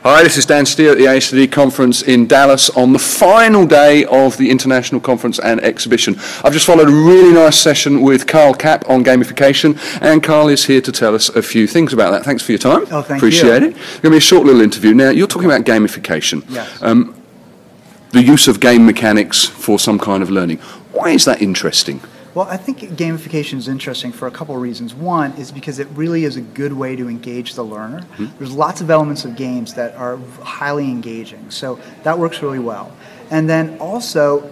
Hi, this is Dan Steele at the ASD conference in Dallas on the final day of the International Conference and Exhibition. I've just followed a really nice session with Karl Kapp on gamification, and Karl is here to tell us a few things about that. Thanks for your time. Oh, thank Appreciate you. it. It's going to be a short little interview. Now, you're talking about gamification. Yes. The use of game mechanics for some kind of learning. Why is that interesting? Well, I think gamification is interesting for a couple of reasons. One is because it really is a good way to engage the learner. Mm-hmm. There's lots of elements of games that are highly engaging, so that works really well. And then also,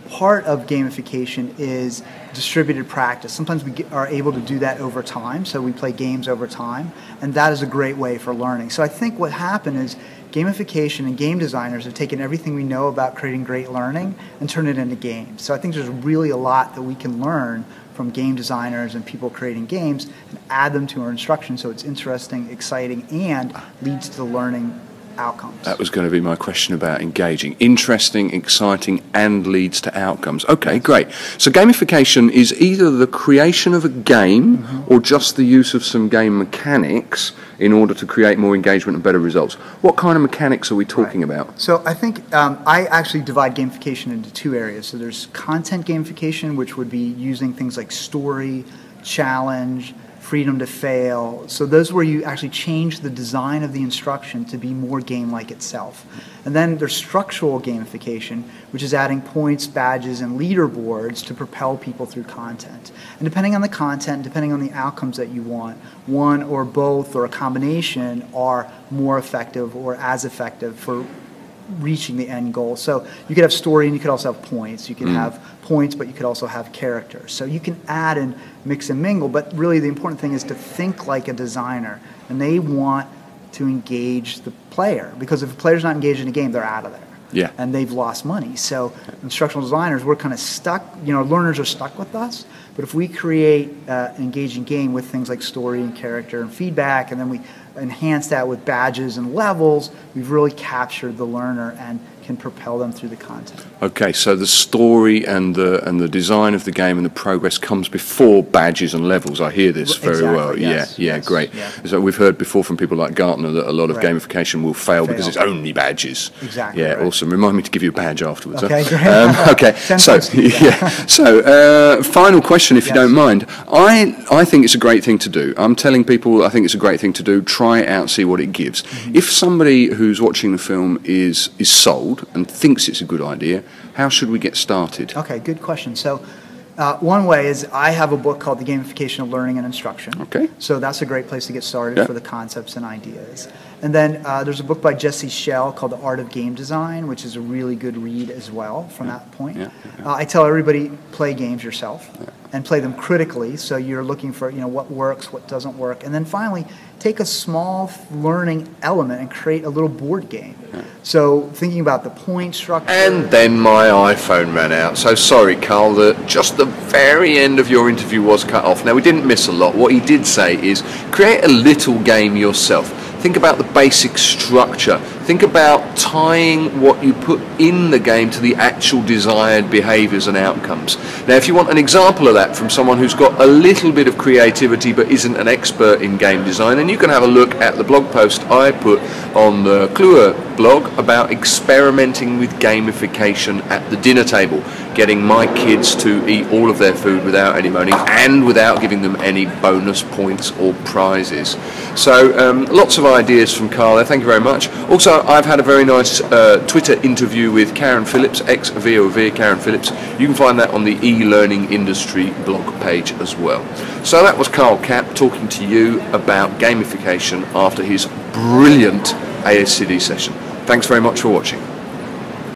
part of gamification is distributed practice. Sometimes we are able to do that over time, so we play games over time, and that is a great way for learning. So I think what happened is gamification and game designers have taken everything we know about creating great learning and turned it into games. So I think there's really a lot that we can learn from game designers and people creating games and add them to our instruction so it's interesting, exciting, and leads to learning outcomes. That was going to be my question about engaging. Interesting, exciting, and leads to outcomes. Okay, great. So gamification is either the creation of a game or just the use of some game mechanics in order to create more engagement and better results. What kind of mechanics are we talking about? So I think I actually divide gamification into two areas. So there's content gamification, which would be using things like story, challenge, freedom to fail. So those where you actually change the design of the instruction to be more game-like itself. And then there's structural gamification, which is adding points, badges, and leaderboards to propel people through content. And depending on the content, depending on the outcomes that you want, one or both or a combination are more effective or as effective for reaching the end goal. So you could have story and you could also have points. You could have points, but you could also have characters. So you can add and mix and mingle, but really the important thing is to think like a designer, and they want to engage the player, because if the player's not engaged in a game, they're out of there. Yeah. And they've lost money. So instructional designers, we're kind of stuck, learners are stuck with us, but if we create an engaging game with things like story and character and feedback, and then we enhance that with badges and levels, we've really captured the learner and can propel them through the content. Okay, so the story and the design of the game and the progress comes before badges and levels. I hear this very well. Yes, yes, great. Yeah. So we've heard before from people like Gartner that a lot of gamification will fail because it's only badges. Exactly. Yeah, awesome. Remind me to give you a badge afterwards. Okay, great. Okay, so final question, if you don't mind. I think it's a great thing to do. I'm telling people I think it's a great thing to do. Try it out, see what it gives. If somebody who's watching the film is sold and thinks it's a good idea, how should we get started? Okay, good question. So one way is I have a book called The Gamification of Learning and Instruction. Okay. So that's a great place to get started for the concepts and ideas. And then there's a book by Jesse Schell called The Art of Game Design, which is a really good read as well from that point. I tell everybody, play games yourself and play them critically, so you're looking for what works, what doesn't work. And then finally, take a small learning element and create a little board game. So thinking about the point structure. And then my iPhone ran out. So sorry, Karl, just the very end of your interview was cut off. Now, we didn't miss a lot. What he did say is create a little game yourself. Think about the basic structure. Think about tying what you put in the game to the actual desired behaviors and outcomes. Now, if you want an example of that from someone who's got a little bit of creativity but isn't an expert in game design, then you can have a look at the blog post I put on the Kluwer blog about experimenting with gamification at the dinner table, getting my kids to eat all of their food without any money and without giving them any bonus points or prizes. So lots of ideas from Karl there. Thank you very much. Also, I've had a very nice Twitter interview with Karen Phillips, ex-VOV Karen Phillips. You can find that on the e-learning industry blog page as well. So that was Karl Kapp talking to you about gamification after his brilliant ASCD session. Thanks very much for watching.